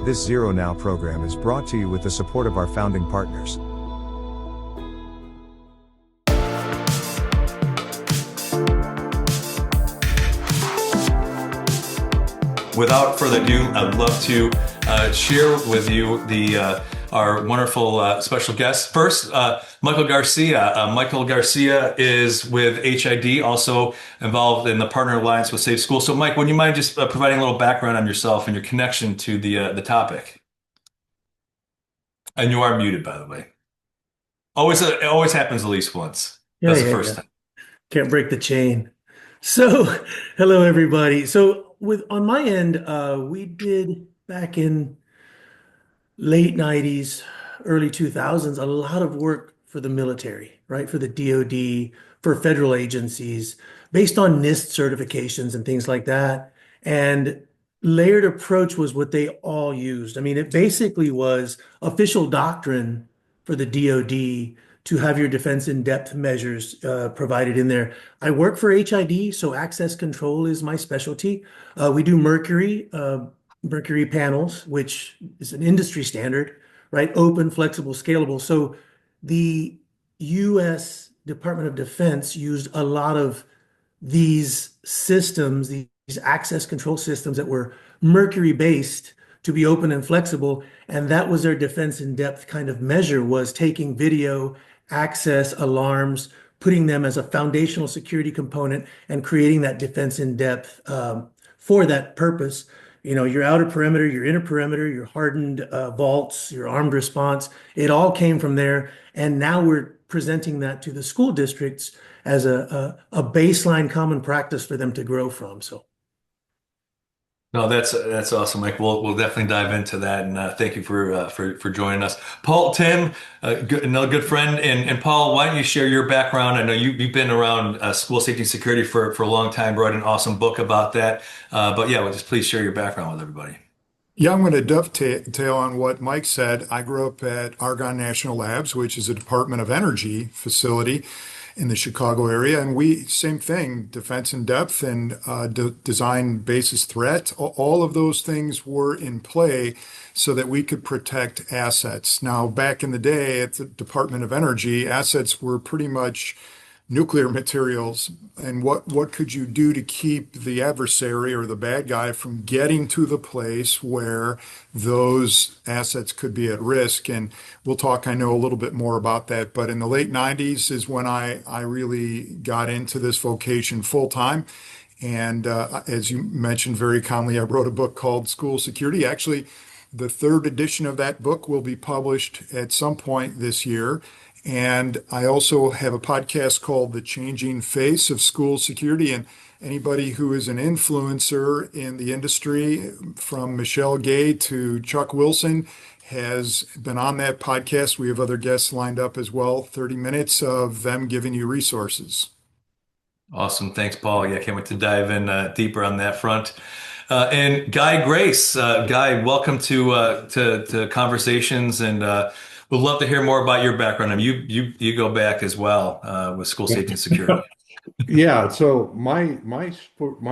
This Zero Now program is brought to you with the support of our founding partners. Without further ado, I'd love to share with you our wonderful special guest. First, Michael Garcia. Michael Garcia is with HID, also involved in the Partner Alliance with Safe Schools. So, Mike, would you mind just providing a little background on yourself and your connection to the topic? And you are muted, by the way. It always happens at least once. That's the first time. Can't break the chain. So, hello everybody. So, on my end, we did back in late 90s, early 2000s, a lot of work for the military, right? For the DoD, for federal agencies, based on NIST certifications and things like that. And layered approach was what they all used. I mean, it basically was official doctrine for the DoD to have your defense in depth measures provided in there. I work for HID, so access control is my specialty. We do Mercury panels, which is an industry standard, right? Open, flexible, scalable. So the US Department of Defense used a lot of these systems, these access control systems that were Mercury based to be open and flexible. And that was their defense in depth kind of measure, was taking video, access, alarms, putting them as a foundational security component and creating that defense in depth for that purpose. You know, your outer perimeter, your inner perimeter, your hardened vaults, your armed response, it all came from there. And now we're presenting that to the school districts as a baseline common practice for them to grow from. So. No, that's awesome, Mike. We'll definitely dive into that, and thank you for joining us, Paul. Timm, another good friend, and Paul, why don't you share your background? I know you've been around school safety and security for a long time. Wrote an awesome book about that, but yeah, well, just please share your background with everybody. Yeah, I'm going to dovetail on what Mike said. I grew up at Argonne National Labs, which is a Department of Energy facility in the Chicago area. And same thing, defense in depth and design basis threat. All of those things were in play so that we could protect assets. Now, back in the day at the Department of Energy, assets were pretty much nuclear materials, and what could you do to keep the adversary or the bad guy from getting to the place where those assets could be at risk? And we'll talk, I know, a little bit more about that, but in the late 90s is when I really got into this vocation full time. And as you mentioned very kindly, I wrote a book called School Security. Actually, the third edition of that book will be published at some point this year. And I also have a podcast called The Changing Face of School Security. And anybody who is an influencer in the industry, from Michelle Gay to Chuck Wilson, has been on that podcast. We have other guests lined up as well, 30 minutes of them giving you resources. Awesome. Thanks, Paul. Yeah, can't wait to dive in deeper on that front. And Guy Grace, Guy, welcome to Conversations, and we'd love to hear more about your background. I mean, you go back as well with school safety and security. Yeah, so my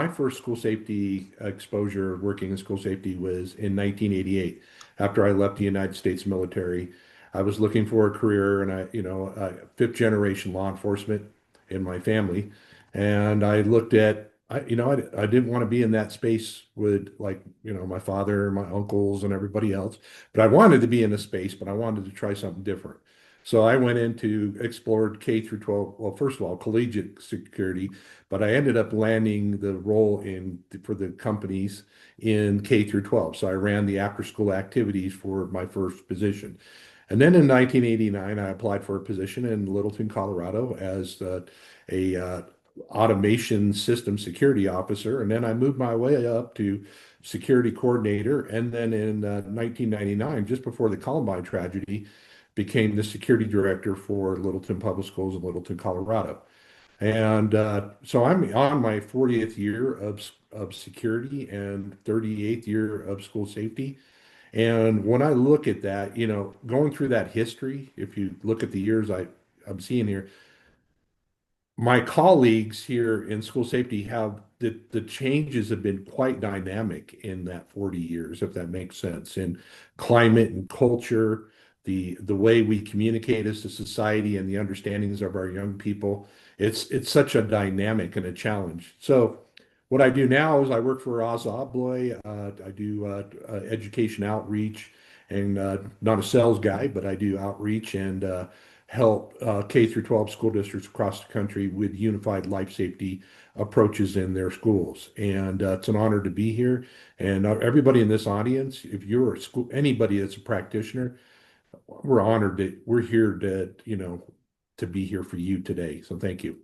first school safety exposure working in school safety was in 1988. After I left the United States military, I was looking for a career, and fifth generation law enforcement in my family, and I looked at I didn't want to be in that space with, like, my father, my uncles, and everybody else, but I wanted to be in a space, but I wanted to try something different. So I went into explored K through 12. Well, first of all, collegiate security, but I ended up landing the role for the companies in K through 12. So I ran the after school activities for my first position. And then in 1989, I applied for a position in Littleton, Colorado as a automation system security officer. And then I moved my way up to security coordinator. And then in 1999, just before the Columbine tragedy, became the security director for Littleton Public Schools in Littleton, Colorado. And so I'm on my 40th year of security and 38th year of school safety. And when I look at that, going through that history, if you look at the years I'm seeing here, my colleagues here in school safety have the changes have been quite dynamic in that 40 years, if that makes sense, in climate and culture, the way we communicate as a society and the understandings of our young people. It's such a dynamic and a challenge. So what I do now is I work for Asa Abloy. I do education outreach and not a sales guy, but I do outreach and help K through 12 school districts across the country with unified life safety approaches in their schools. And it's an honor to be here. And everybody in this audience, if you're a school, anybody that's a practitioner, we're honored that we're here to, to be here for you today. So thank you.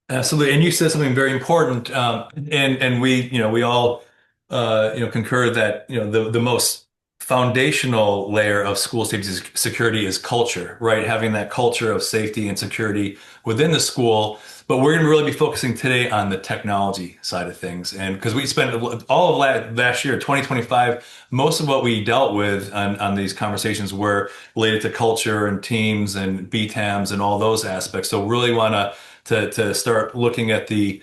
Absolutely. And you said something very important. And we, we all, concur that, the most foundational layer of school safety security is culture, right? Having that culture of safety and security within the school. But we're going to really be focusing today on the technology side of things. And because we spent all of last year, 2025, most of what we dealt with on these conversations were related to culture and teams and BTAMs and all those aspects. So really want to start looking at the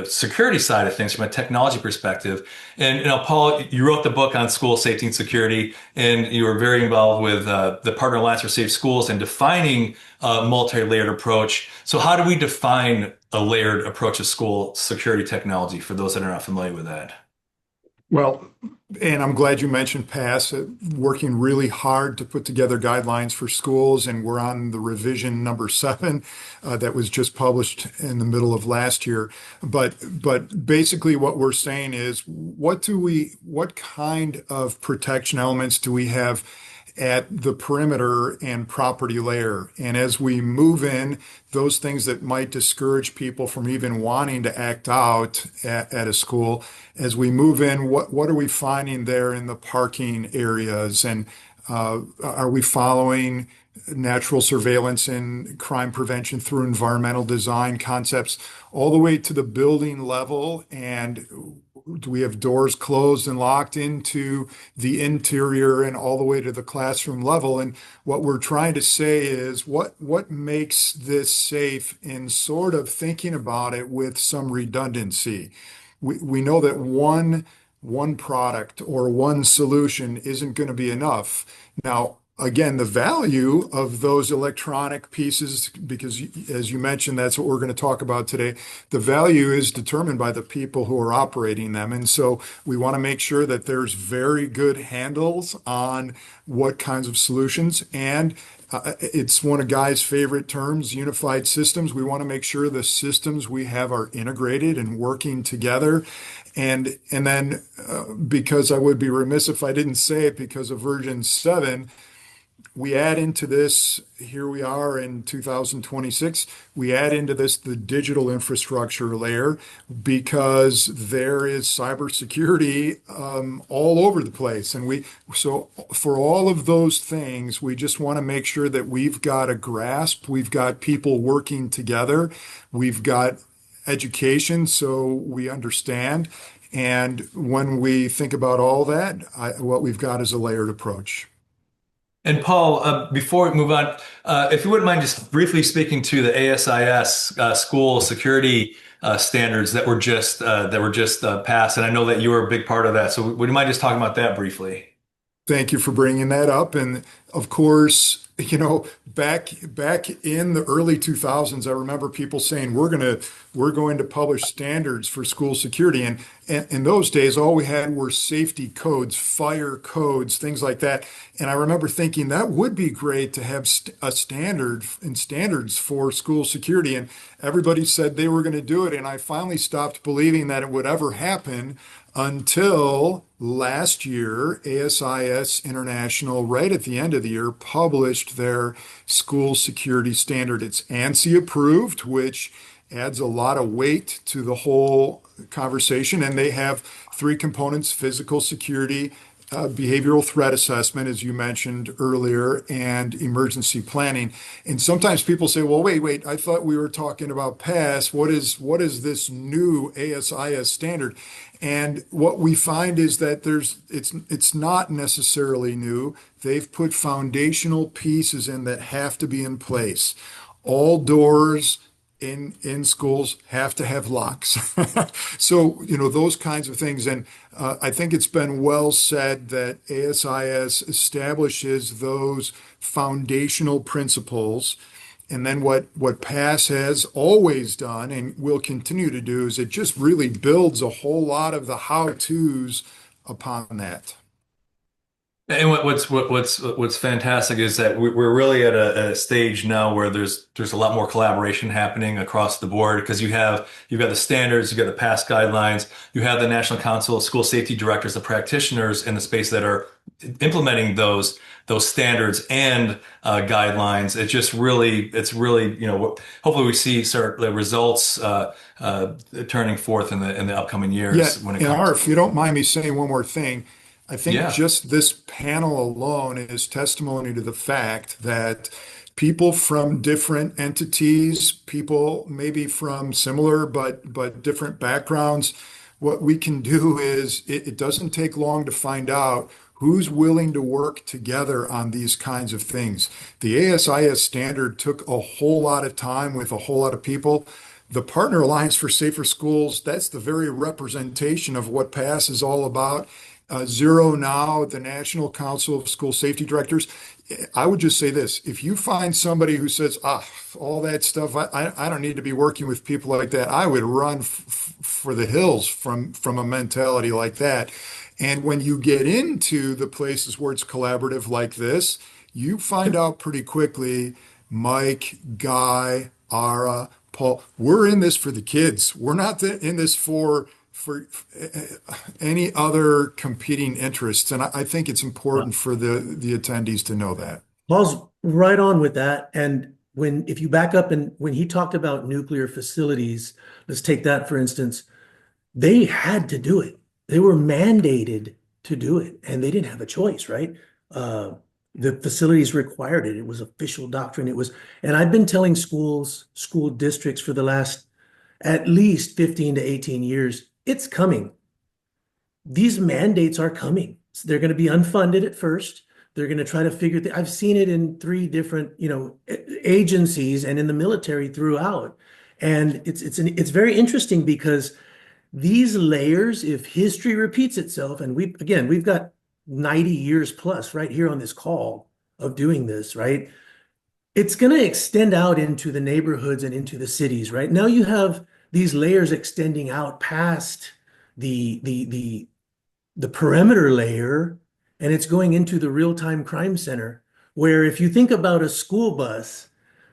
security side of things from a technology perspective. And Paul, you wrote the book on school safety and security, and you were very involved with the Partner Alliance for Safe Schools and defining a multi-layered approach. So how do we define a layered approach to school security technology for those that are not familiar with that? Well, and I'm glad you mentioned PASS, working really hard to put together guidelines for schools, and we're on the revision number 7 that was just published in the middle of last year. But basically, what we're saying is, what kind of protection elements do we have at the perimeter and property layer? And as we move in, those things that might discourage people from even wanting to act out at a school, as we move in, what are we finding there in the parking areas? And are we following natural surveillance and crime prevention through environmental design concepts all the way to the building level? And do we have doors closed and locked into the interior and all the way to the classroom level? And what we're trying to say is what makes this safe in sort of thinking about it with some redundancy. We know that one product or one solution isn't going to be enough. Now, again, the value of those electronic pieces, because as you mentioned, that's what we're going to talk about today. The value is determined by the people who are operating them. And so we want to make sure that there's very good handles on what kinds of solutions. And it's one of Guy's favorite terms, unified systems. We want to make sure the systems we have are integrated and working together. And then because I would be remiss if I didn't say it, because of version 7, we add into this, here we are in 2026, we add into this the digital infrastructure layer, because there is cybersecurity all over the place. And so for all of those things, we just want to make sure that we've got a grasp, we've got people working together, we've got education so we understand. And when we think about all that, what we've got is a layered approach. And Paul, before we move on, if you wouldn't mind just briefly speaking to the ASIS school security standards that were just passed, and I know that you were a big part of that. So would you mind just talking about that briefly? Thank you for bringing that up. And of course, back in the early 2000s, I remember people saying we're going to publish standards for school security. And in those days, all we had were safety codes, fire codes, things like that. And I remember thinking that would be great to have a standard and standards for school security. And everybody said they were going to do it. And I finally stopped believing that it would ever happen until last year. ASIS International, right at the end of the year, published their school security standard. It's ANSI approved, which adds a lot of weight to the whole conversation. And they have 3 components: physical security, behavioral threat assessment, as you mentioned earlier, and emergency planning. And sometimes people say, well, wait, I thought we were talking about PASS. What is this new ASIS standard? And what we find is that it's not necessarily new. They've put foundational pieces in that have to be in place. All doors in schools have to have locks. So, those kinds of things. And I think it's been well said that ASIS establishes those foundational principles. And then what PASS has always done and will continue to do is it just really builds a whole lot of the how-tos upon that. And what's fantastic is that we're really at a stage now where there's a lot more collaboration happening across the board because you've got the standards, you've got the past guidelines, you have the National Council of School Safety Directors, the practitioners in the space that are implementing those standards and guidelines. It's really hopefully we see the results turning forth in the upcoming years Yeah, when it and comes. Art, if you don't mind me saying one more thing, I think Yeah. just this panel alone is testimony to the fact that people from different entities, people maybe from similar but different backgrounds, what we can do is it doesn't take long to find out who's willing to work together on these kinds of things. The ASIS standard took a whole lot of time with a whole lot of people. The Partner Alliance for Safer Schools, that's the very representation of what PASS is all about. Zero Now, the National Council of School Safety Directors. I would just say this, if you find somebody who says, all that stuff, I don't need to be working with people like that, I would run for the hills from a mentality like that. And when you get into the places where it's collaborative like this, you find out pretty quickly, Mike, Guy, Ara, Paul, we're in this for the kids. We're not in this for any other competing interests. And I think it's important for the attendees to know that. Paul's right on with that. And if you back up and when he talked about nuclear facilities, let's take that for instance, they had to do it. They were mandated to do it, and they didn't have a choice, right? The facilities required it. It was official doctrine. And I've been telling school districts for the last at least 15 to 18 years, it's coming. These mandates are coming. So they're going to be unfunded at first. They're going to try to figure I've seen it in 3 different, agencies and in the military throughout. And it's very interesting because these layers, if history repeats itself, and we've got 90 years plus right here on this call of doing this, right? It's going to extend out into the neighborhoods and into the cities, right? Now you have these layers extending out past the perimeter layer, and it's going into the real-time crime center, where if you think about a school bus,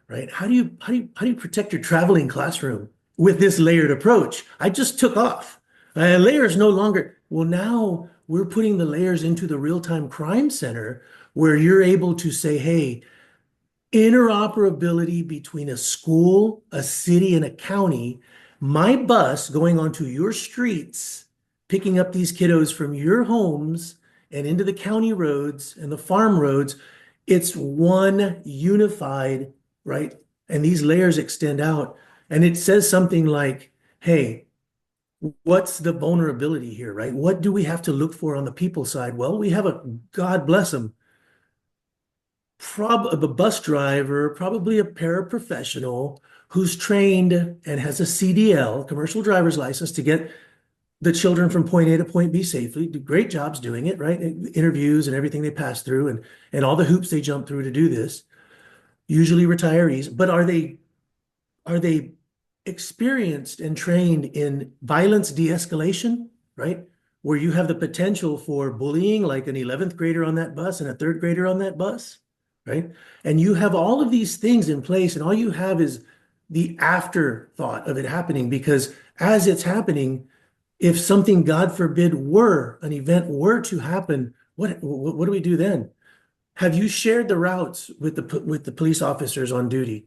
right? How do you protect your traveling classroom with this layered approach? I just took off. Layers no longer. Well, now we're putting the layers into the real-time crime center where you're able to say, hey, interoperability between a school, a city, and a county. My bus going onto your streets, picking up these kiddos from your homes and into the county roads and the farm roads, it's one unified, right? And these layers extend out. And it says something like, hey, what's the vulnerability here, right? What do we have to look for on the people side? Well, we have God bless them, a bus driver, probably a paraprofessional who's trained and has a CDL, commercial driver's license, to get the children from point A to point B safely. Do great jobs doing it, right? Interviews and everything they pass through and all the hoops they jump through to do this. Usually retirees, but are they experienced and trained in violence de-escalation, right? Where you have the potential for bullying, like an 11th grader on that bus and a 3rd grader on that bus, right? And you have all of these things in place, and all you have is the afterthought of it happening, because as it's happening, if something, God forbid, an event were to happen, what do we do then? Have you shared the routes with the police officers on duty?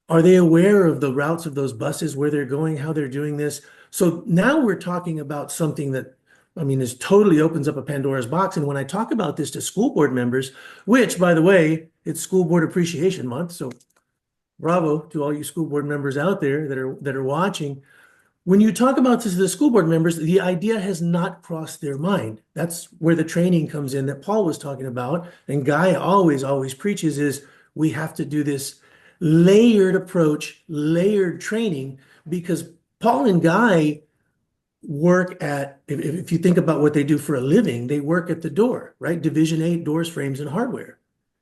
Are they aware of the routes of those buses, where they're going, how they're doing this? So now we're talking about something that, this totally opens up a Pandora's box. And when I talk about this to school board members, which, by the way, it's School Board Appreciation Month, so bravo to all you school board members out there that are watching. When you talk about this to the school board members, the idea has not crossed their mind. That's where the training comes in that Paul was talking about, and Guy always preaches, is we have to do this layered approach, layered training, because Paul and Guy work at, if you think about what they do for a living, they work at the door, right? Division 8 doors, frames, and hardware,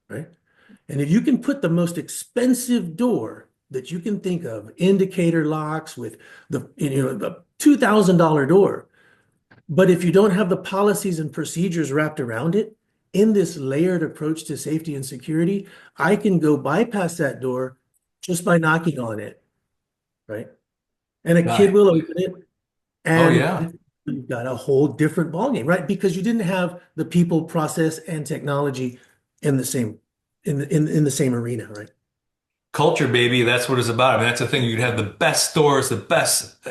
right? And if you can put the most expensive door that you can think of, indicator locks with the $2,000 door, but if you don't have the policies and procedures wrapped around it, in this layered approach to safety and security, I can go bypass that door just by knocking on it, right? And a kid Right. will open it, Oh yeah. and you've got a whole different ballgame, right? Because you didn't have the people, process, and technology in the same in the same arena, right? Culture, baby. That's what it's about. I mean, that's the thing. You'd have the best stores, the best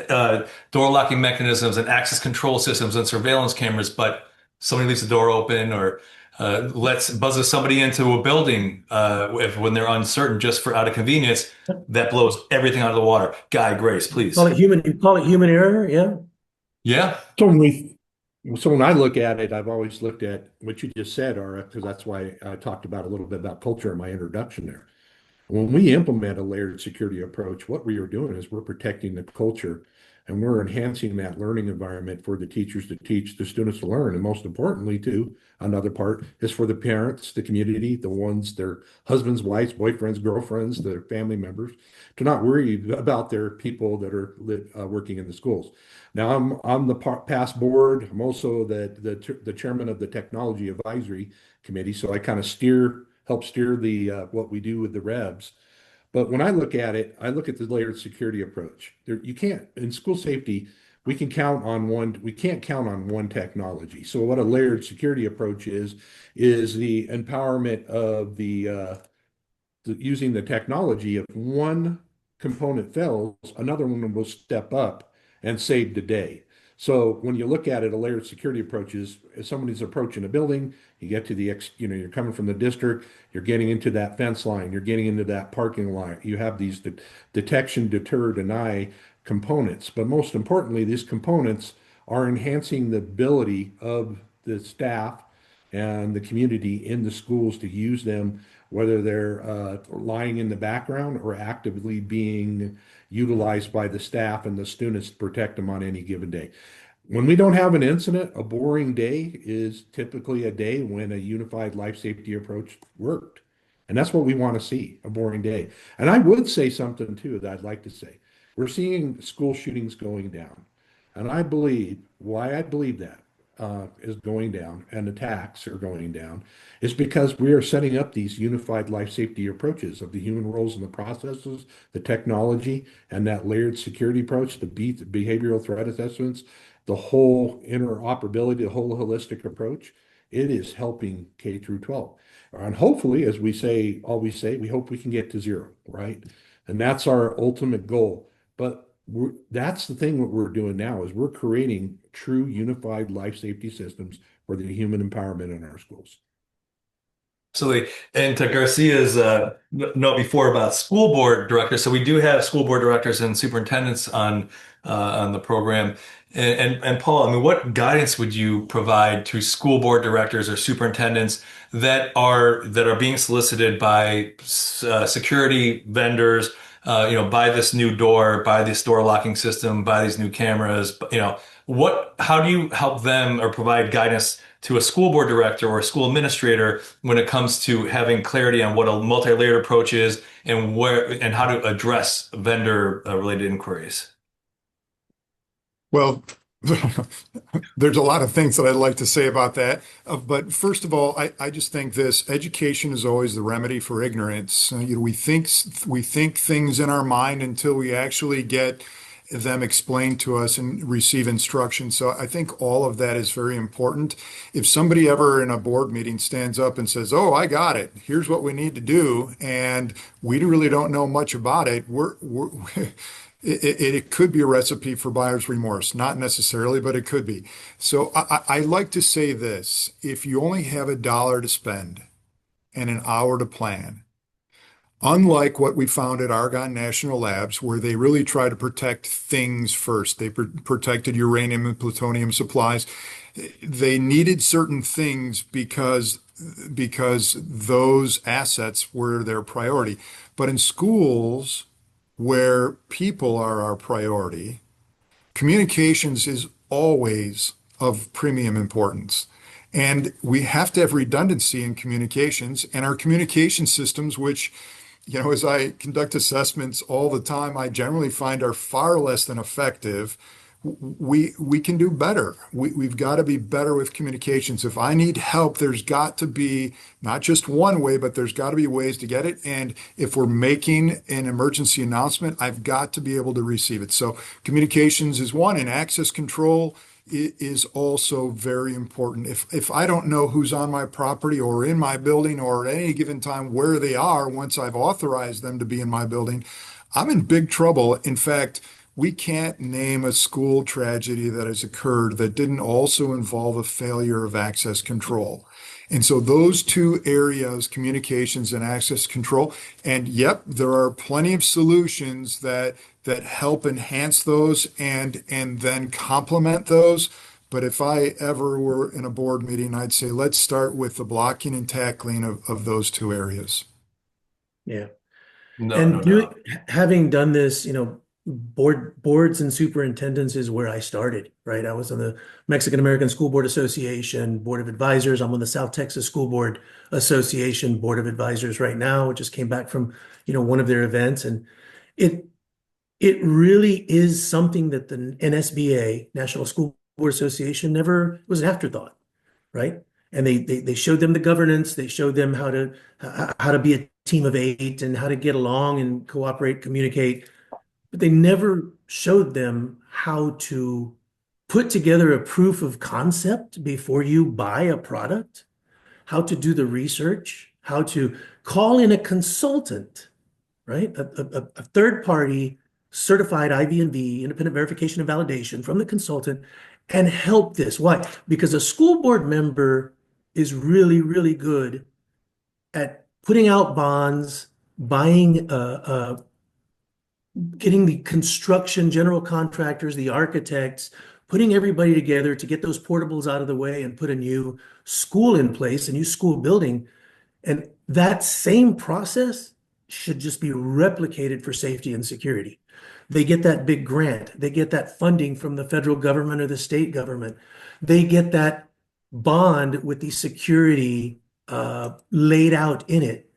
door locking mechanisms and access control systems and surveillance cameras, but somebody leaves the door open or buzzes somebody into a building when they're uncertain just for out of convenience, that blows everything out of the water. Guy Grace, Call please. it human, you call it human error, yeah. Yeah. So when I look at it, I've always looked at what you just said, Ara, because that's why I talked about a little bit about culture in my introduction there. When we implement a layered security approach, what we are doing is we're protecting the culture and we're enhancing that learning environment for the teachers to teach, the students to learn. And most importantly, too, another part is for the parents, the community, the ones, their husbands, wives, boyfriends, girlfriends, their family members, to not worry about their people that are working in the schools. Now, I'm on the past board. I'm also the chairman of the technology advisory committee, so I kind of help steer the what we do with the REBs. But when I look at it, I look at the layered security approach. You can't, in school safety, we can't count on one technology. So what a layered security approach is the empowerment of using the technology. If one component fails, another one will step up and save the day. So when you look at it, a layered security approach is if somebody's approaching a building, you get to you're coming from the district, you're getting into that fence line, you're getting into that parking lot. You have these detection, deter, deny components. But most importantly, these components are enhancing the ability of the staff and the community in the schools to use them, whether they're lying in the background or actively being utilized by the staff and the students to protect them on any given day. When we don't have an incident, a boring day is typically a day when a unified life safety approach worked. And that's what we want to see, a boring day. And I would say something too that I'd like to say. We're seeing school shootings going down. And why I believe that is going down and attacks are going down is because we are setting up these unified life safety approaches of the human roles and the processes, the technology, and that layered security approach, the behavioral threat assessments, the whole interoperability, the whole holistic approach. It is helping K through 12. And hopefully, as always say, we hope we can get to zero, right? And that's our ultimate goal. But that's the thing what we're doing now is we're creating true unified life safety systems for the human empowerment in our schools. Absolutely. And to Garcia's note before about school board directors, so we do have school board directors and superintendents on the program. And Paul, I mean, what guidance would you provide to school board directors or superintendents that are being solicited by security vendors, buy this new door, buy this door locking system, buy these new cameras, how do you help them or provide guidance to a school board director or a school administrator when it comes to having clarity on what a multi-layered approach is and how to address vendor related inquiries? Well, there's a lot of things that I'd like to say about that. But first of all, I just think this education is always the remedy for ignorance. We think things in our mind until we actually get them explained to us and receive instruction. So I think all of that is very important. If somebody ever in a board meeting stands up and says, "Oh, I got it. Here's what we need to do," and we really don't know much about it, it could be a recipe for buyer's remorse. Not necessarily, but it could be. So I like to say this: if you only have $1 to spend and an hour to plan, unlike what we found at Argonne National Labs, where they really try to protect things first. They protected uranium and plutonium supplies. they needed certain things because those assets were their priority. But in schools where people are our priority, communications is always of premium importance. And we have to have redundancy in communications, and our communication systems, which, as I conduct assessments all the time, I generally find are far less than effective. We can do better. We've got to be better with communications. If I need help, there's got to be not just one way, but there's got to be ways to get it. And if we're making an emergency announcement, I've got to be able to receive it. So communications is one, and access control is also very important. If I don't know who's on my property or in my building or at any given time where they are once I've authorized them to be in my building, I'm in big trouble. In fact, we can't name a school tragedy that has occurred that didn't also involve a failure of access control. And so those two areas, communications and access control, and yep, there are plenty of solutions that help enhance those and then complement those. But if I ever were in a board meeting, I'd say let's start with the blocking and tackling of those two areas. Yeah. No, no And doubt. having done this, boards and superintendents is where I started, right? I was on the Mexican American School Board Association Board of Advisors. I'm on the South Texas School Board Association Board of Advisors right now. We just came back from, one of their events, and it it really is something that the NSBA, National School Board Association, never was an afterthought, right? And they showed them the governance, they showed them how to be a team of eight and how to get along and cooperate, communicate, but they never showed them how to put together a proof of concept before you buy a product, how to do the research, how to call in a consultant, right? A third party certified IVNV, independent verification and validation from the consultant, and help this. Why? Because a school board member is really, really good at putting out bonds, buying getting the construction general contractors, the architects, putting everybody together to get those portables out of the way and put a new school in place, a new school building. And that same process should just be replicated for safety and security. They get that big grant. They get that funding from the federal government or the state government. They get that bond with the security laid out in it.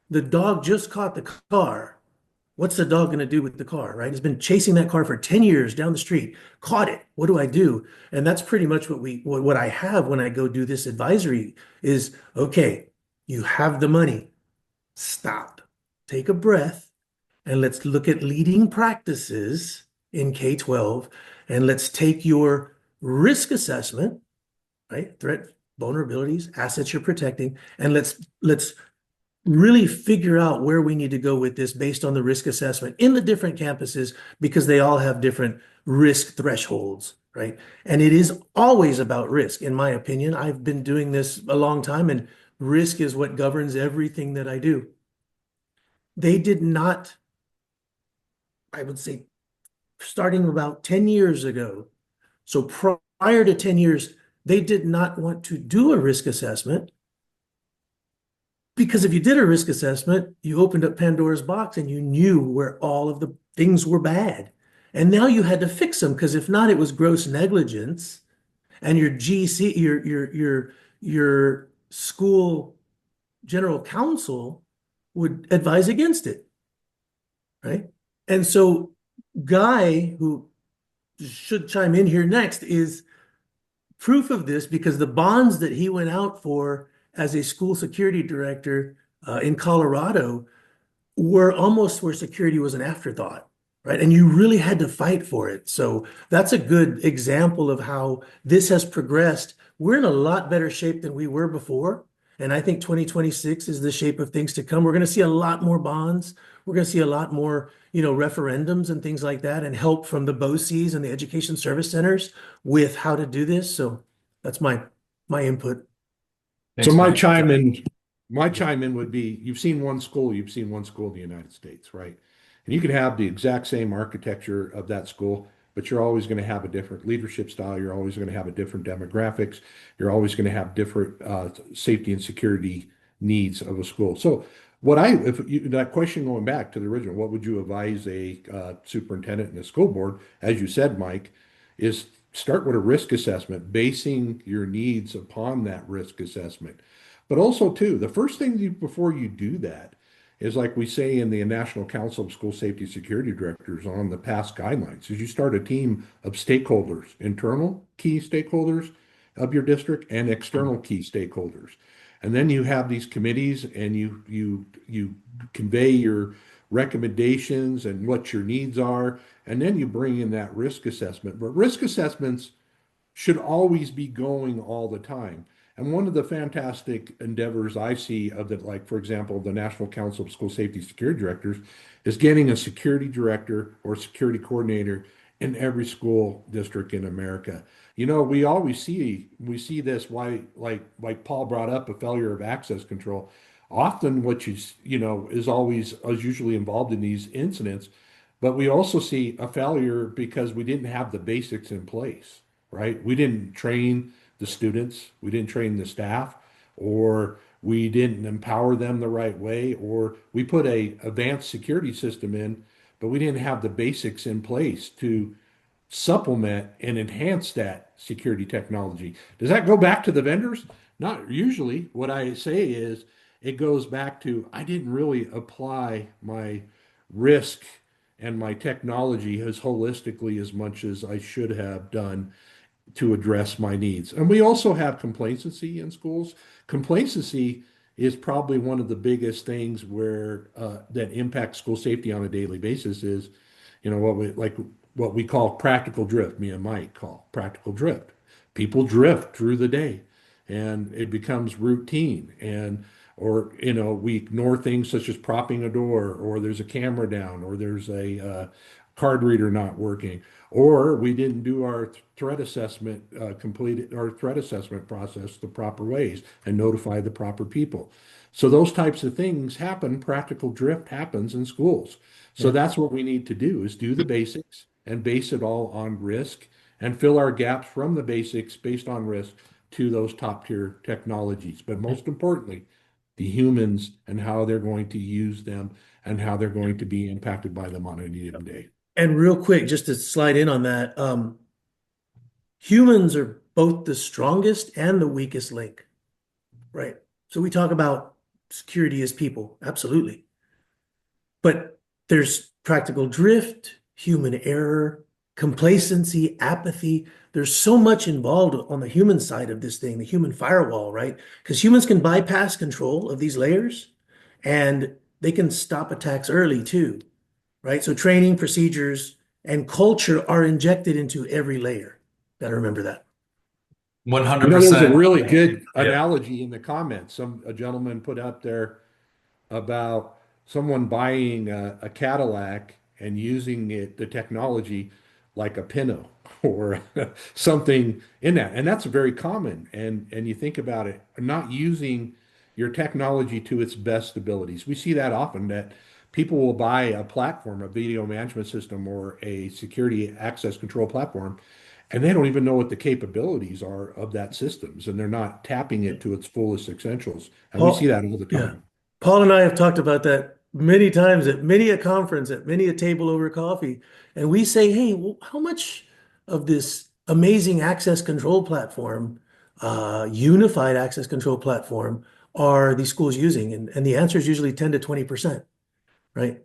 The dog just caught the car. What's the dog going to do with the car, right? It's been chasing that car for 10 years down the street, caught it. What do I do? And that's pretty much what I have when I go do this advisory is, okay, you have the money. Stop, take a breath, and let's look at leading practices in K-12, and let's take your risk assessment, right? Threat, vulnerabilities, assets you're protecting, and let's really figure out where we need to go with this based on the risk assessment in the different campuses because they all have different risk thresholds, right? And it is always about risk, in my opinion. I've been doing this a long time, and risk is what governs everything that I do. They did not, I would say, starting about 10 years ago. So prior to 10 years, they did not want to do a risk assessment because if you did a risk assessment, you opened up Pandora's box and you knew where all of the things were bad. And now you had to fix them because if not, it was gross negligence. And your GC, your school general counsel would advise against it, right? And so Guy, who should chime in here next, is proof of this because the bonds that he went out for as a school security director in Colorado were almost where security was an afterthought, right? And you really had to fight for it. So that's a good example of how this has progressed. We're in a lot better shape than we were before. And I think 2026 is the shape of things to come. We're going to see a lot more bonds. We're going to see a lot more, referendums and things like that, and help from the BOCES and the education service centers with how to do this. So that's my input. So Thanks, my Mike. chime in would be, you've seen one school in the United States, right? And you could have the exact same architecture of that school, but you're always going to have a different leadership style. You're always going to have a different demographics. You're always going to have different safety and security needs of a school. So that question going back to the original, what would you advise a superintendent and a school board, as you said, Mike, is start with a risk assessment, basing your needs upon that risk assessment. But also, too, the first thing before you do that is like we say in the National Council of School Safety Security Directors on the past guidelines, is you start a team of stakeholders, internal key stakeholders of your district and external key stakeholders. And then you have these committees and you convey your recommendations and what your needs are, and then you bring in that risk assessment. But risk assessments should always be going all the time. And one of the fantastic endeavors I see of that, like, for example, the National Council of School Safety Security Directors, is getting a security director or security coordinator in every school district in America. You know, we see this, why, like Paul brought up, a failure of access control. Often what is usually involved in these incidents, but we also see a failure because we didn't have the basics in place, right? We didn't train the students, we didn't train the staff, or we didn't empower them the right way, or we put a advanced security system in, but we didn't have the basics in place to supplement and enhance that security technology. Does that go back to the vendors? Not usually. What I say is it goes back to I didn't really apply my risk and my technology as holistically as much as I should have done to address my needs. And we also have complacency in schools. Complacency is probably one of the biggest things where that impacts school safety on a daily basis is, what we call practical drift. Me and Mike call practical drift. People drift through the day, and it becomes routine. Or we ignore things such as propping a door, or there's a camera down, or there's a card reader not working, or we didn't do our threat assessment, completed our threat assessment process the proper ways and notify the proper people. So those types of things happen. Practical drift happens in schools. So that's what we need to do, is do the basics and base it all on risk and fill our gaps from the basics based on risk to those top tier technologies. But most importantly, the humans and how they're going to use them and how they're going to be impacted by them on any given day. And real quick, just to slide in on that, humans are both the strongest and the weakest link, right? So we talk about security as people, absolutely. But there's practical drift, human error, complacency, apathy. There's so much involved on the human side of this thing, the human firewall, right? Because humans can bypass control of these layers and they can stop attacks early too, right? So training, procedures, and culture are injected into every layer. Got to remember that. 100%. There's a really good analogy in the comments. A gentleman put out there about someone buying a Cadillac and using the technology like a Pinto or something in that. And that's very common. And you think about it, not using your technology to its best abilities. We see that often, that people will buy a platform, a video management system, or a security access control platform, and they don't even know what the capabilities are of that systems, and they're not tapping it to its fullest essentials. And we see that all the time. Yeah. Paul and I have talked about that many times at many a conference, at many a table over coffee. And we say, hey, well, how much of this amazing access control platform, unified access control platform, are these schools using? And the answer is usually 10 to 20%, right?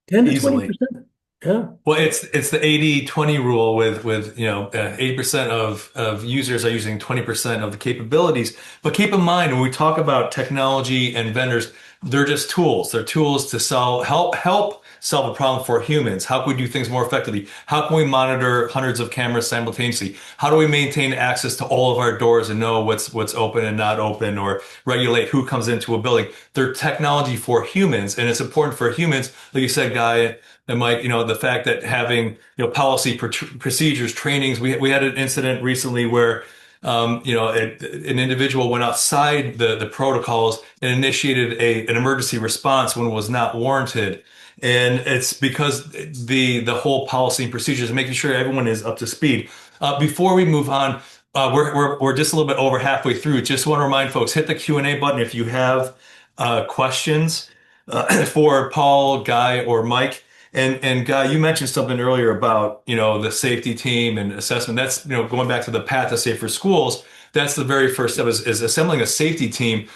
10 to Easily. 20%. Yeah. Well, it's the 80-20 rule with 80% of users are using 20% of the capabilities. But keep in mind, when we talk about technology and vendors, they're just tools. They're tools to help solve a problem for humans. How can we do things more effectively? How can we monitor hundreds of cameras simultaneously? How do we maintain access to all of our doors and know what's open and not open, or regulate who comes into a building? They're technology for humans, and it's important for humans, like you said, Guy and Mike, the fact that having, policy procedures, trainings. We had an incident recently where an individual went outside the protocols and initiated an emergency response when it was not warranted. And it's because the whole policy and procedures and making sure everyone is up to speed. Before we move on, we're just a little bit over halfway through. Just want to remind folks, hit the Q&A button if you have questions for Paul, Guy, or Mike. And Guy, you mentioned something earlier about, the safety team and assessment. That's, going back to the path to safer schools. That's the very first step is assembling a safety team,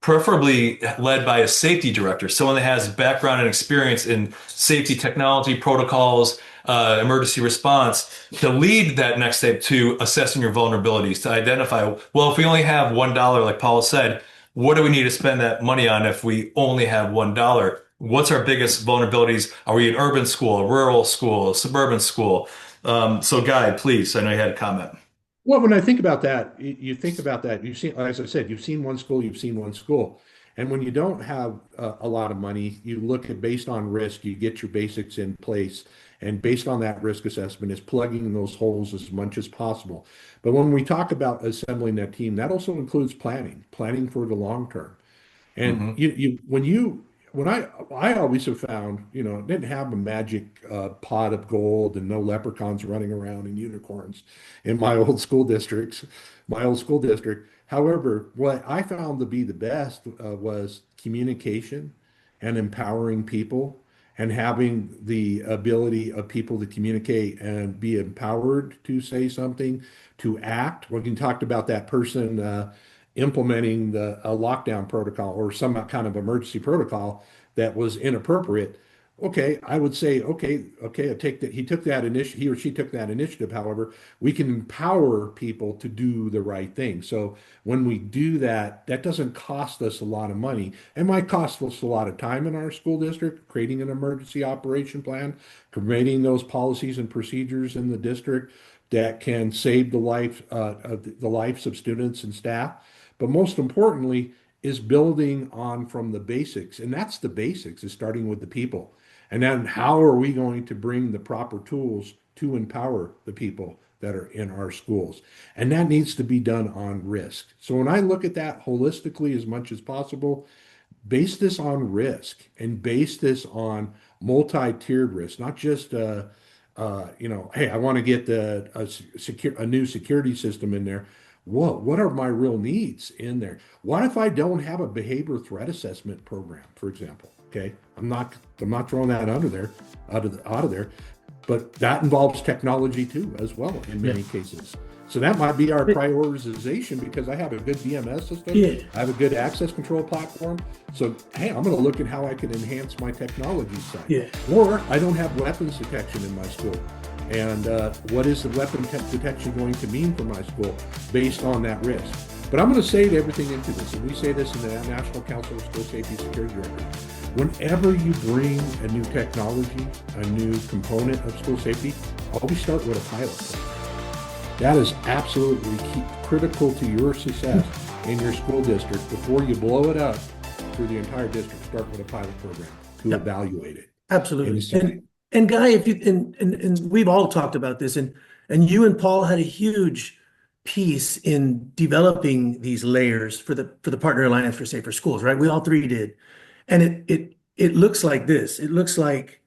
preferably led by a safety director, someone that has background and experience in safety technology, protocols, emergency response, to lead that next step to assessing your vulnerabilities, to identify, well, if we only have $1, like Paul said, what do we need to spend that money on if we only have $1? What's our biggest vulnerabilities? Are we an urban school, a rural school, a suburban school? So Guy, please, I know you had a comment. Well, when I think about that, you think about that. You've seen, as I said, you've seen one school, you've seen one school. And when you don't have a lot of money, you look at based on risk, you get your basics in place. And based on that risk assessment is plugging those holes as much as possible. But when we talk about assembling that team, that also includes planning for the long term. And Hmm. when I always have found, it didn't have a magic pot of gold and no leprechauns running around and unicorns in my old school district. However, what I found to be the best was communication and empowering people and having the ability of people to communicate and be empowered to say something, to act. When you talked about that person implementing a lockdown protocol or some kind of emergency protocol that was inappropriate. Okay, I would say, okay, I take that. He or she took that initiative. However, we can empower people to do the right thing. So when we do that, that doesn't cost us a lot of money. It might cost us a lot of time in our school district, creating an emergency operation plan, creating those policies and procedures in the district that can save the lives of students and staff. But most importantly, is building on from the basics. And that's the basics, is starting with the people. And then how are we going to bring the proper tools to empower the people that are in our schools? And that needs to be done on risk. So when I look at that holistically as much as possible, base this on risk and base this on multi-tiered risk, not just hey, I want to get a new security system in there. What are my real needs in there? What if I don't have a behavior threat assessment program, for example? Okay, I'm not throwing that out of there, but that involves technology too, as well in many cases. So that might be our prioritization because I have a good DMS system. Yeah. I have a good access control platform. So, hey, I'm going to look at how I can enhance my technology side. Yeah. Or I don't have weapons detection in my school. And what is the weapon detection going to mean for my school based on that risk? But I'm going to say everything into this, and we say this in the National Council of School Safety and Security Record. Whenever you bring a new technology, a new component of school safety, always start with a pilot program. That is absolutely critical to your success in your school district. Before you blow it up through the entire district, start with a pilot program to evaluate it. Absolutely. And Guy, if you and we've all talked about this, and you and Paul had a huge piece in developing these layers for the Partner Alliance for Safer Schools, right? We all three did. And it looks like this. It looks like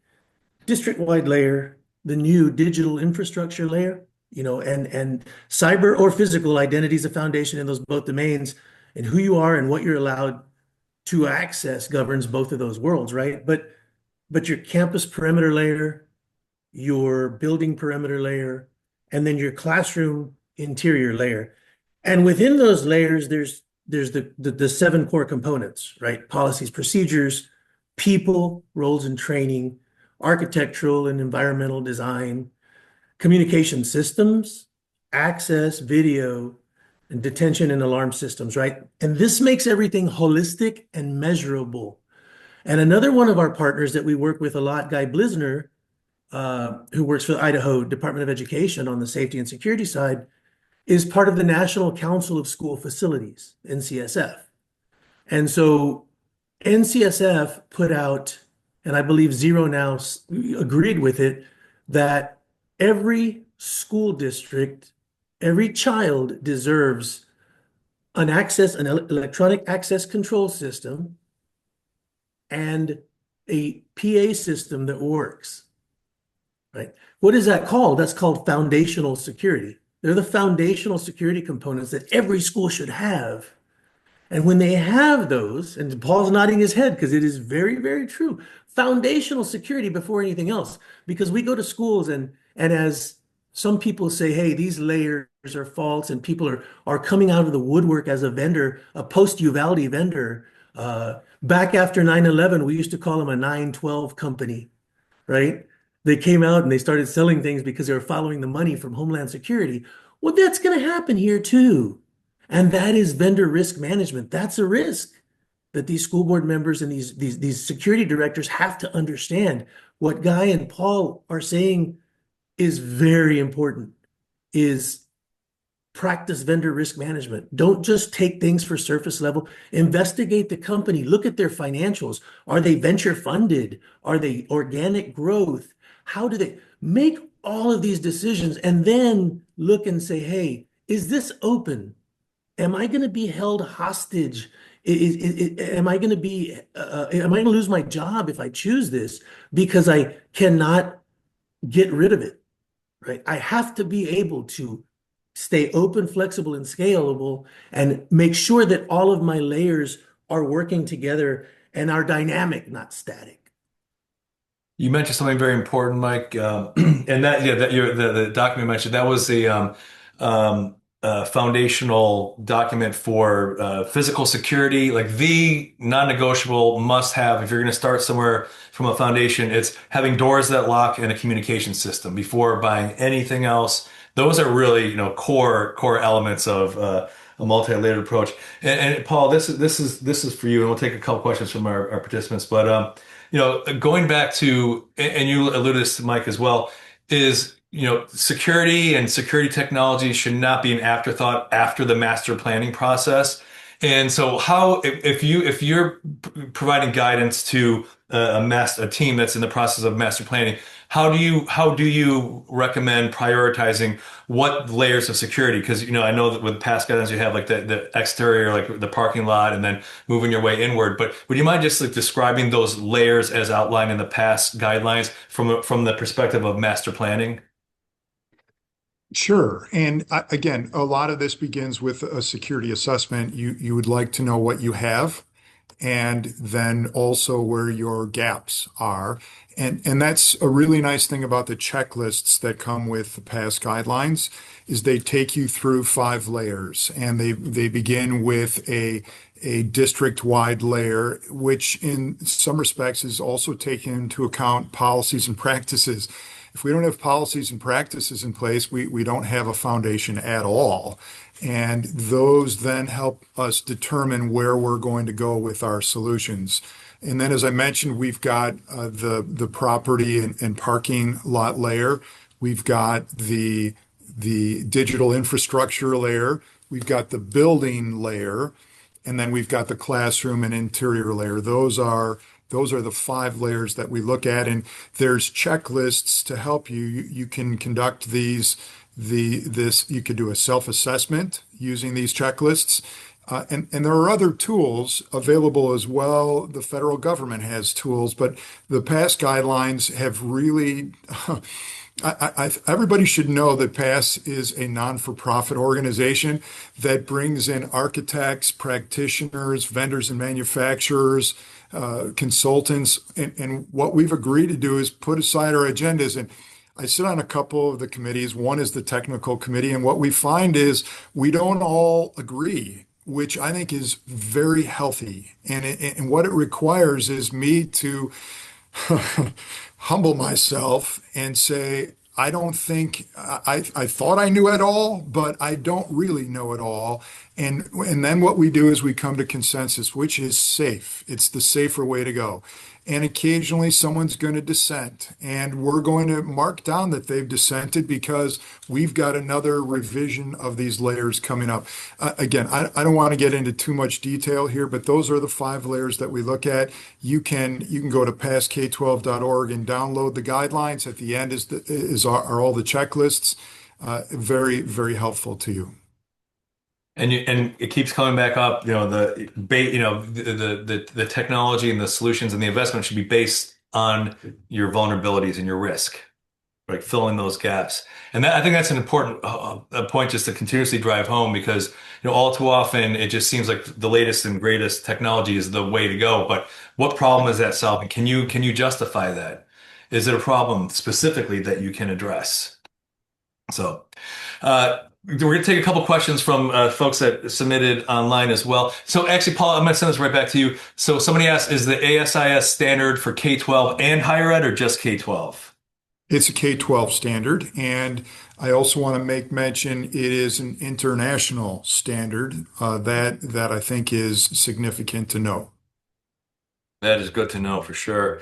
district-wide layer, the new digital infrastructure layer, and cyber or physical identity is a foundation in those both domains, and who you are and what you're allowed to access governs both of those worlds, right? But your campus perimeter layer, your building perimeter layer, and then your classroom interior layer. And within those layers, there's the 7 core components, right? Policies, procedures, people, roles and training, architectural and environmental design, communication systems, access, video, and detention and alarm systems, right? And this makes everything holistic and measurable. And another one of our partners that we work with a lot, Guy Blisner, who works for the Idaho Department of Education on the safety and security side, is part of the National Council of School Facilities, NCSF. And so NCSF put out, and I believe Zero now agreed with it, that every school district Every child deserves an electronic access control system and a PA system that works, right? What is that called? That's called foundational security. They're the foundational security components that every school should have. And when they have those, and Paul's nodding his head because it is very, very true, foundational security before anything else. Because we go to schools and as some people say, hey, these layers are false, and people are coming out of the woodwork as a vendor, a post-Uvalde vendor. Back after 9/11, we used to call them a 9/12 company, right? They came out and they started selling things because they were following the money from Homeland Security. Well, that's going to happen here too. And that is vendor risk management. That's a risk that these school board members and these security directors have to understand. What Guy and Paul are saying is very important, is practice vendor risk management. Don't just take things for surface level. Investigate the company. Look at their financials. Are they venture funded? Are they organic growth? How do they make all of these decisions? And then look and say, hey, is this open? Am I going to be held hostage? Am I going to be, am I going to lose my job if I choose this because I cannot get rid of it, right? I have to be able to stay open, flexible, and scalable and make sure that all of my layers are working together and are dynamic, not static. You mentioned something very important, Mike, and that yeah, that the document mentioned that was the foundational document for physical security, like the non-negotiable must-have if you're going to start somewhere from a foundation. It's having doors that lock and a communication system before buying anything else. Those are really, core elements of a multi-layered approach. And Paul, this is for you, and we'll take a couple questions from our participants, but. Going back to, and you alluded this to Mike as well, is, security and security technology should not be an afterthought after the master planning process. And so if you're providing guidance to a team that's in the process of master planning, how do you recommend prioritizing what layers of security? Because, I know that with past guidance, you have like the exterior, like the parking lot, and then moving your way inward. But would you mind just like describing those layers as outlined in the past guidelines from the perspective of master planning? Sure. And again, a lot of this begins with a security assessment. You would like to know what you have and then also where your gaps are. And that's a really nice thing about the checklists that come with the past guidelines is they take you through 5 layers, and they begin with a district-wide layer, which in some respects is also taking into account policies and practices. If we don't have policies and practices in place, we don't have a foundation at all. And those then help us determine where we're going to go with our solutions. And then, as I mentioned, we've got the property and parking lot layer. We've got the digital infrastructure layer. We've got the building layer. And then we've got the classroom and interior layer. Those are the 5 layers that we look at, and there's checklists to help you. You can conduct you could do a self-assessment using these checklists. And there are other tools available as well. The federal government has tools, but the past guidelines have really, everybody should know that PASS is a non-for-profit organization that brings in architects, practitioners, vendors and manufacturers, consultants. And what we've agreed to do is put aside our agendas. And I sit on a couple of the committees. One is the technical committee. And what we find is we don't all agree, which I think is very healthy. And what it requires is me to humble myself and say, I don't think I thought I knew it all, but I don't really know it all. And then what we do is we come to consensus, which is safe. It's the safer way to go. And occasionally someone's going to dissent, and we're going to mark down that they've dissented because we've got another revision of these layers coming up. Again, I don't want to get into too much detail here, but those are the 5 layers that we look at. You can go to passk12.org and download the guidelines. At the end are all the checklists. very, very helpful to you. And it keeps coming back up, the technology and the solutions and the investment should be based on your vulnerabilities and your risk, like filling those gaps. And I think that's an important a point just to continuously drive home because, all too often it just seems like the latest and greatest technology is the way to go. But what problem is that solving? Can you justify that? Is it a problem specifically that you can address? So, we're going to take a couple questions from folks that submitted online as well. So actually, Paul, I'm going to send this right back to you. So somebody asked, is the ASIS standard for K-12 and higher ed or just K-12? It's a K-12 standard, and I also want to make mention it is an international standard that I think is significant to know. That is good to know for sure.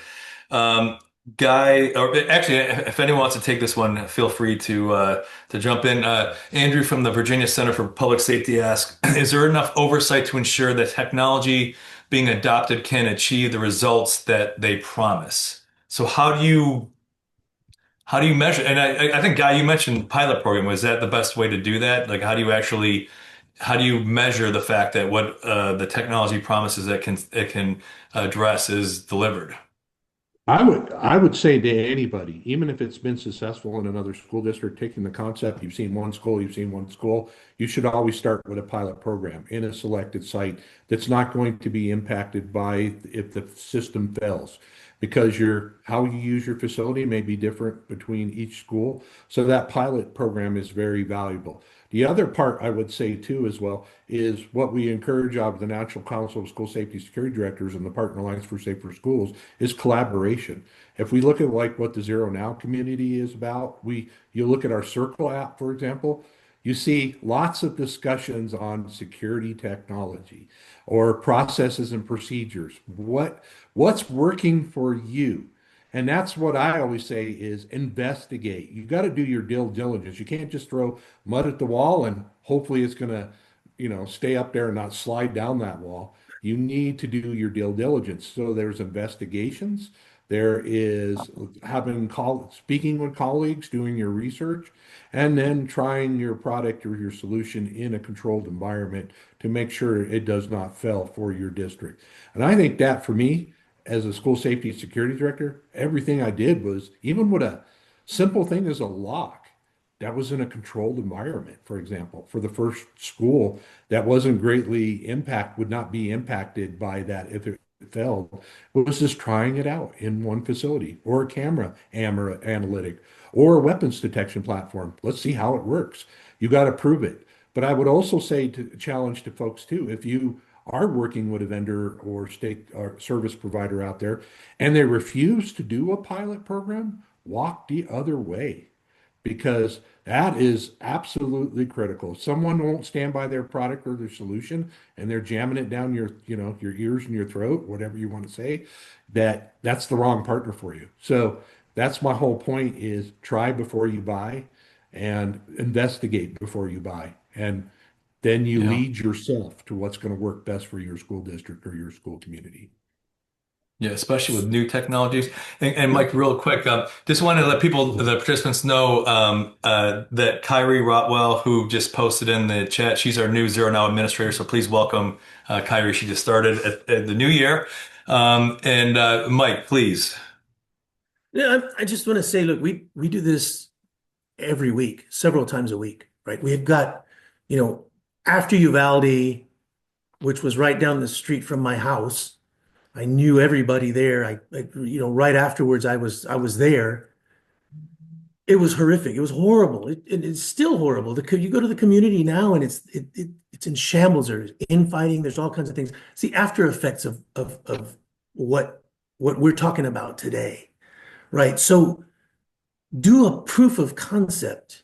Guy, or actually, if anyone wants to take this one, feel free to jump in. Andrew from the Virginia Center for Public Safety asks, is there enough oversight to ensure that technology being adopted can achieve the results that they promise? So how do you measure? And I think, Guy, you mentioned pilot program. Was that the best way to do that? Like, how do you measure the fact that what the technology promises that it can address is delivered? I would say to anybody, even if it's been successful in another school district, taking the concept, you've seen one school, you should always start with a pilot program in a selected site that's not going to be impacted by if the system fails. Because how you use your facility may be different between each school. So that pilot program is very valuable. The other part I would say too as well is what we encourage of the National Council of School Safety Security Directors and the Partner Alliance for Safer Schools is collaboration. If we look at like what the Zero Now community is about, you look at our Circle app, for example, you see lots of discussions on security technology or processes and procedures. What's working for you? And that's what I always say is investigate. You got to do your due diligence. You can't just throw mud at the wall and hopefully it's going to, stay up there and not slide down that wall. You need to do your due diligence. So there's investigations. There is speaking with colleagues, doing your research, and then trying your product or your solution in a controlled environment to make sure it does not fail for your district. And I think that for me, as a school safety and security director, everything I did was even with a simple thing as a lock that was in a controlled environment, for example, for the first school that wasn't would not be impacted by that if it failed, was just trying it out in one facility or a camera analytic or a weapons detection platform. Let's see how it works. You got to prove it. But I would also say to challenge to folks too, if you are working with a vendor or state or service provider out there and they refuse to do a pilot program, walk the other way because that is absolutely critical. If someone won't stand by their product or their solution and they're jamming it down your ears and your throat, whatever you want to say, that's the wrong partner for you. So that's my whole point is try before you buy and investigate before you buy. And then you Yeah. lead yourself to what's going to work best for your school district or your school community. Yeah, especially with new technologies. And Mike, real quick, just wanted to let the participants know that Kyrie Rotwell, who just posted in the chat, she's our new Zero Now administrator. So please welcome Kyrie. She just started at the new year. And Mike, please. Yeah, I just want to say, look, we do this every week, several times a week, right? We've got, after Uvalde, which was right down the street from my house. I knew everybody there. Right afterwards, I was there. It was horrific. It was horrible. It's still horrible. You go to the community now, and it's in shambles. There's infighting. There's all kinds of things. It's the after effects of what we're talking about today, right? So do a proof of concept.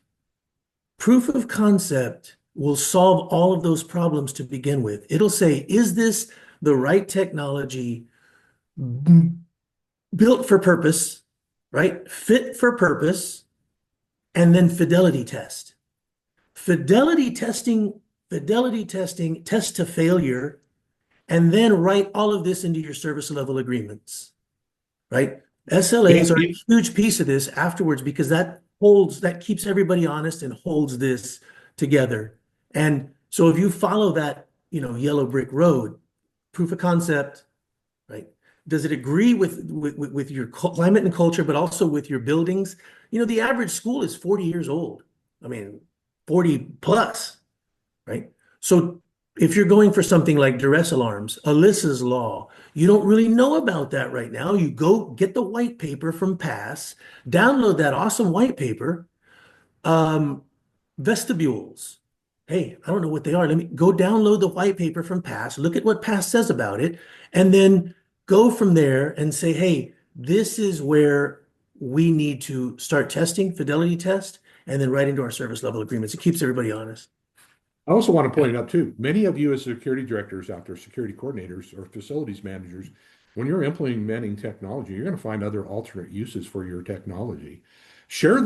Proof of concept will solve all of those problems to begin with. It'll say, is this the right technology built for purpose, right? Fit for purpose, and then fidelity test. Fidelity testing, test to failure, and then write all of this into your service level agreements, right? SLAs are a huge piece of this afterwards because that that keeps everybody honest and holds this together. And so if you follow that, yellow brick road, proof of concept, right? Does it agree with your climate and culture, but also with your buildings? The average school is 40 years old. I mean, 40 plus, right? So if you're going for something like duress alarms, Alyssa's law, you don't really know about that right now. You go get the white paper from PASS, download that awesome white paper. Um, Vestibules. Hey, I don't know what they are. Let me go download the white paper from PASS, look at what PASS says about it, and then go from there and say, hey, this is where we need to start testing, fidelity test, and then right into our service level agreements. It keeps everybody honest. I also want to point it out too. Many of you as security directors out there, security coordinators or facilities managers, when you're implementing technology, you're going to find other alternate uses for your technology. Share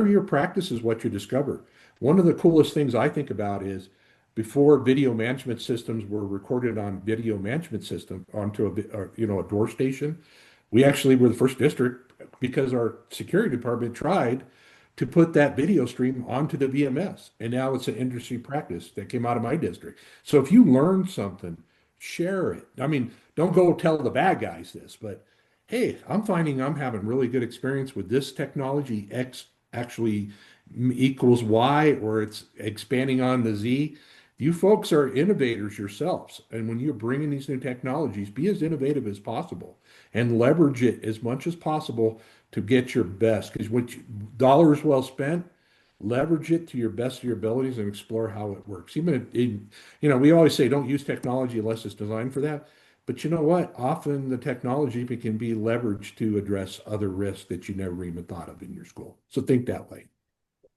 your practices, what you discover. One of the coolest things I think about is before video management systems were recorded on video management system onto a door station, we actually were the first district because our security department tried to put that video stream onto the VMS. And now it's an industry practice that came out of my district. So if you learn something, share it. I mean, don't go tell the bad guys this, but hey, I'm finding I'm having really good experience with this technology. X actually equals Y, or it's expanding on the Z. You folks are innovators yourselves. And when you're bringing these new technologies, be as innovative as possible and leverage it as much as possible to get your best. Because when dollars well spent, leverage it to your best of your abilities and explore how it works. We always say don't use technology unless it's designed for that. But you know what? Often the technology can be leveraged to address other risks that you never even thought of in your school. So think that way.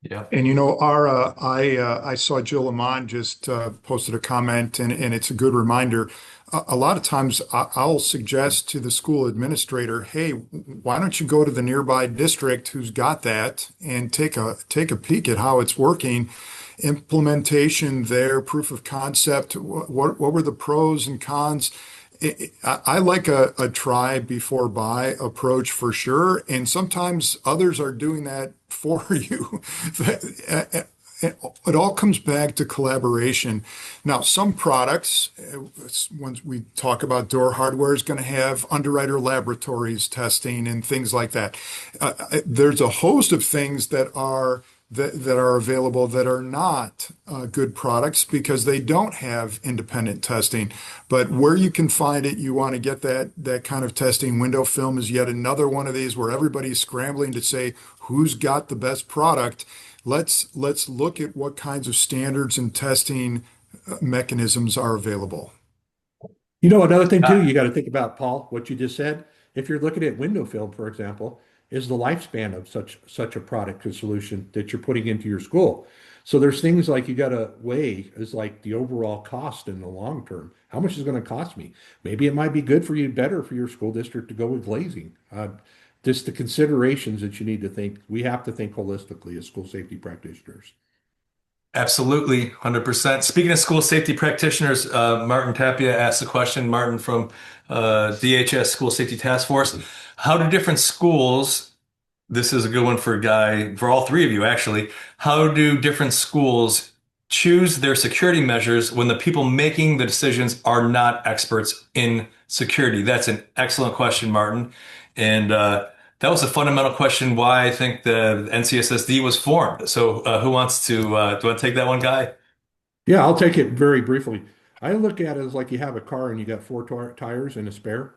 Yeah. And I saw Jill Amon just posted a comment, and it's a good reminder. A lot of times I'll suggest to the school administrator, hey, why don't you go to the nearby district who's got that and take a peek at how it's working, implementation there, proof of concept, what were the pros and cons? I like a try before buy approach for sure. And sometimes others are doing that for you. It all comes back to collaboration. Now, some products, when we talk about door hardware, is going to have underwriter laboratories testing and things like that. There's a host of things that are available that are not good products because they don't have independent testing. But where you can find it, you want to get that kind of testing. Window film is yet another one of these where everybody's scrambling to say who's got the best product. Let's look at what kinds of standards and testing mechanisms are available. Another thing too, you got to think about, Paul, what you just said. If you're looking at window film, for example, is the lifespan of such a product or solution that you're putting into your school. So there's things like you got to weigh is like the overall cost in the long term. How much is it going to cost me? Maybe it might be better for your school district to go with glazing. Just the considerations that you need to think. We have to think holistically as school safety practitioners. Absolutely, 100%. Speaking of school safety practitioners, Martin Tapia asked a question. Martin from DHS School Safety Task Force. How do different schools, this is a good one for all three of you actually, how do different schools choose their security measures when the people making the decisions are not experts in security? That's an excellent question, Martin. And that was a fundamental question why I think the NCSSD was formed. So who wants to, do you want to take that one, Guy? Yeah, I'll take it very briefly. I look at it as like you have a car and you got four tires and a spare.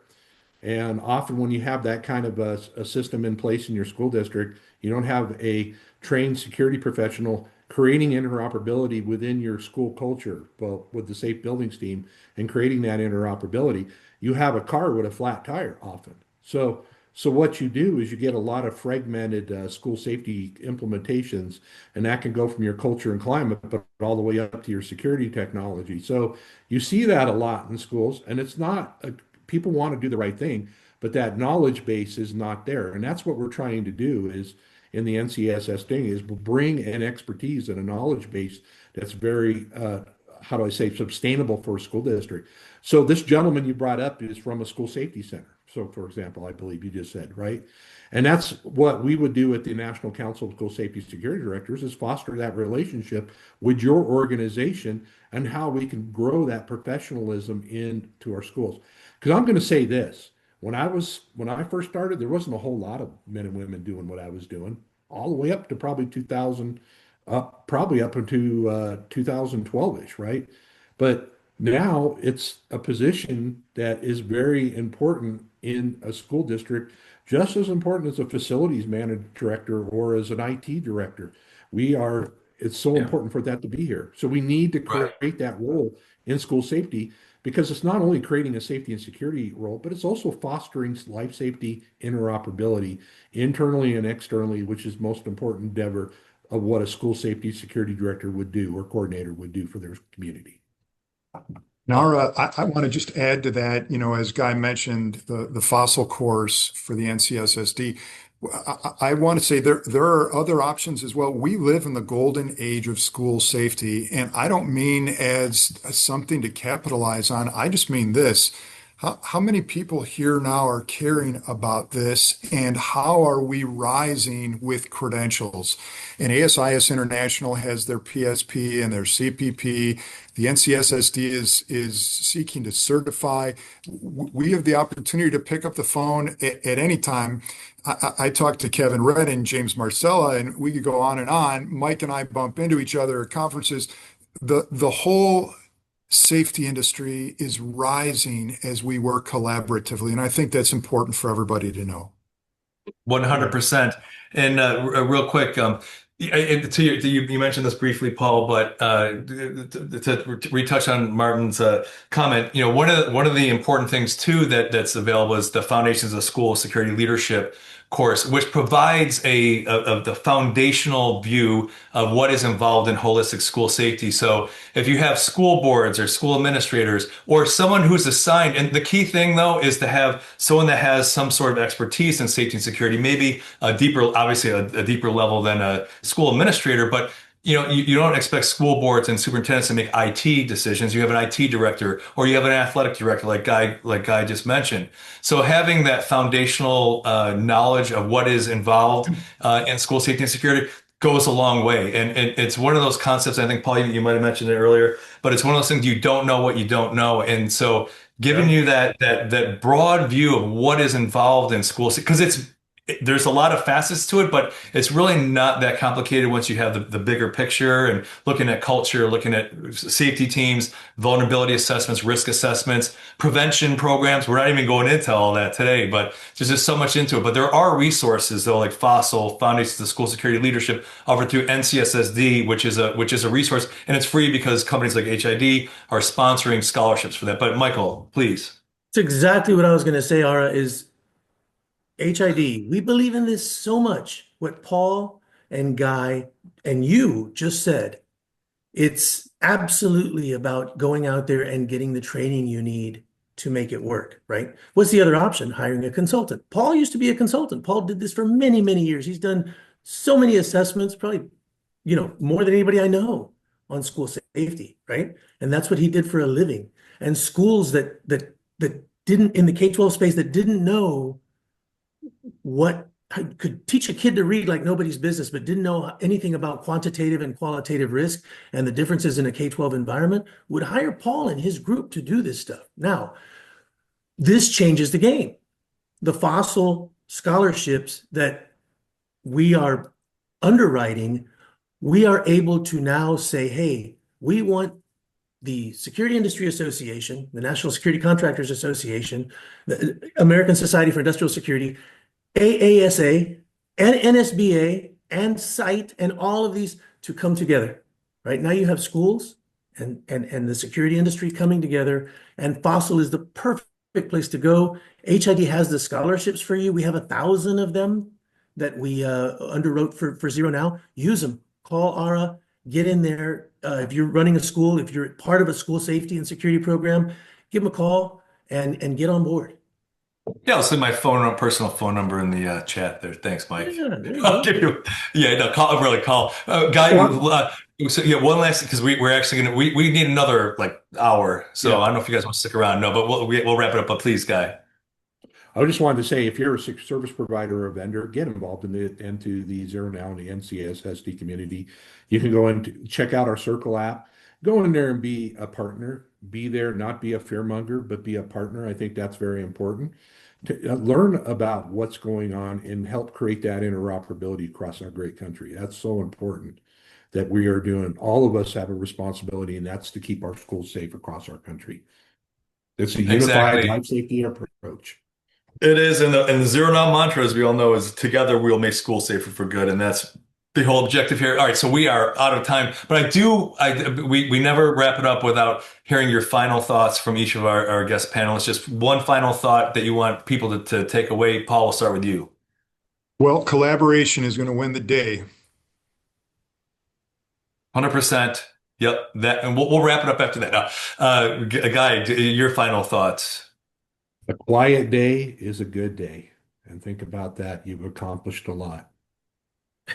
And often when you have that kind of a system in place in your school district, you don't have a trained security professional creating interoperability within your school culture, well, with the safe buildings team and creating that interoperability. You have a car with a flat tire often. So what you do is you get a lot of fragmented school safety implementations, and that can go from your culture and climate, but all the way up to your security technology. So you see that a lot in schools, and it's not people want to do the right thing, but that knowledge base is not there. And that's what we're trying to do is in the NCSS thing is bring an expertise and a knowledge base that's very, how do I say, sustainable for a school district. So this gentleman you brought up is from a school safety center. So, for example, I believe you just said, right? And that's what we would do at the National Council of School Safety Security Directors is foster that relationship with your organization and how we can grow that professionalism into our schools. Because I'm going to say this, when I first started, there wasn't a whole lot of men and women doing what I was doing, all the way up to probably 2000, probably up into 2012-ish, right? But now it's a position that is very important in a school district, just as important as a facilities manager director or as an IT director. It's so Yeah. important for that to be here. So we need to Right. create that role in school safety because it's not only creating a safety and security role, but it's also fostering life safety interoperability internally and externally, which is most important endeavor of what a school safety security director would do or coordinator would do for their community. Nara, I want to just add to that, as Guy mentioned, the fossil course for the NCSSD. I want to say there are other options as well. We live in the golden age of school safety, and I don't mean as something to capitalize on. I just mean this. How many people here now are caring about this, and how are we rising with credentials? And ASIS International has their PSP and their CPP. The NCSSD is seeking to certify. We have the opportunity to pick up the phone at any time. I talked to Kevin Redd and James Marcella, and we could go on and on. Mike and I bump into each other at conferences. The whole safety industry is rising as we work collaboratively, and I think that's important for everybody to know. 100%. And real quick, you mentioned this briefly, Paul, but to retouch on Martin's comment, one of the important things too that's available is the Foundations of School Security Leadership course, which provides the foundational view of what is involved in holistic school safety. So if you have school boards or school administrators or someone who's assigned, and the key thing though is to have someone that has some sort of expertise in safety and security, maybe obviously a deeper level than a school administrator, but you don't expect school boards and superintendents to make IT decisions. You have an IT director or you have an athletic director like Guy just mentioned. So having that foundational knowledge of what is involved in school safety and security goes a long way. And it's one of those concepts, I think, Paul, you might have mentioned it earlier, but it's one of those things you don't know what you don't know. And so giving you that broad view of what is involved in school, because there's a lot of facets to it, but it's really not that complicated once you have the bigger picture and looking at culture, looking at safety teams, vulnerability assessments, risk assessments, prevention programs. We're not even going into all that today, but there's just so much into it. But there are resources though, like FOSSIL, Foundations of School Security Leadership, offered through NCSSD, which is a resource, and it's free because companies like HID are sponsoring scholarships for that. But Michael, please. It's exactly what I was going to say, Ara, is HID. We believe in this so much. What Paul and Guy and you just said, it's absolutely about going out there and getting the training you need to make it work, right? What's the other option? Hiring a consultant. Paul used to be a consultant. Paul did this for many, many years. He's done so many assessments, probably, more than anybody I know on school safety, right? And that's what he did for a living. And schools that didn't, in the K-12 space, that didn't know what could teach a kid to read like nobody's business, but didn't know anything about quantitative and qualitative risk and the differences in a K-12 environment, would hire Paul and his group to do this stuff. Now, this changes the game. The fossil scholarships that we are underwriting, we are able to now say, hey, we want the Security Industry Association, the National Security Contractors Association, the American Society for Industrial Security, AASA, and NSBA, and SITE, and all of these to come together. Right now you have schools and the security industry coming together, and Fossil is the perfect place to go. HID has the scholarships for you. We have 1,000 of them that we underwrote for Zero Now. Use them. Call ARA, get in there. If you're running a school, if you're part of a school safety and security program, give them a call and get on board. Yeah, I'll send my personal phone number in the chat there. Thanks, Mike. Yeah, there you I'll go. give you, call, really call. Guy, so yeah, one last, because we're actually gonna, we need another like hour. So I don't know if you guys want to stick around. No, but we'll wrap it up. But please, Guy. I just wanted to say, if you're a service provider or vendor, get involved into the Zero Now and the NCSSD community. You can go and check out our Circle app. Go in there and be a partner. Be there, not be a fearmonger, but be a partner. I think that's very important. To learn about what's going on and help create that interoperability across our great country. That's so important that we are doing. All of us have a responsibility, and that's to keep our schools safe across our country. It's a unified Exactly. life safety approach. It is, and the Zero Now mantra, as we all know, is together we'll make school safer for good, and that's the whole objective here. All right, so we are out of time, but we never wrap it up without hearing your final thoughts from each of our guest panelists. Just one final thought that you want people to take away. Paul, we'll start with you. Well, collaboration is going to win the day. 100%. Yep. That, and we'll wrap it up after that. Guy, your final thoughts. A quiet day is a good day. And think about that. You've accomplished a lot.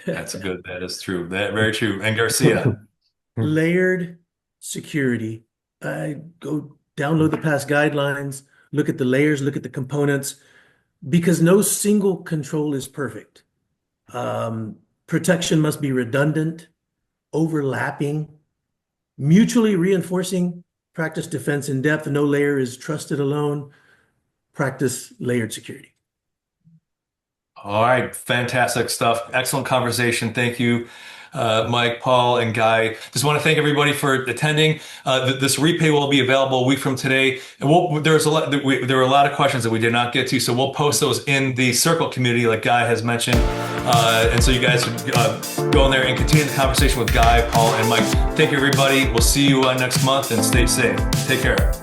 That is true. Very true. And Garcia. Layered security. Go download the past guidelines, look at the layers, look at the components, because no single control is perfect. Protection must be redundant, overlapping, mutually reinforcing. Practice defense in depth. No layer is trusted alone. Practice layered security. All right, fantastic stuff. Excellent conversation. Thank you, Mike, Paul, and Guy. Just want to thank everybody for attending. This replay will be available a week from today. And there were a lot of questions that we did not get to, so we'll post those in the Circle community, like Guy has mentioned. And so you guys go in there and continue the conversation with Guy, Paul, and Mike. Thank you, everybody. We'll see you next month, and stay safe. Take care.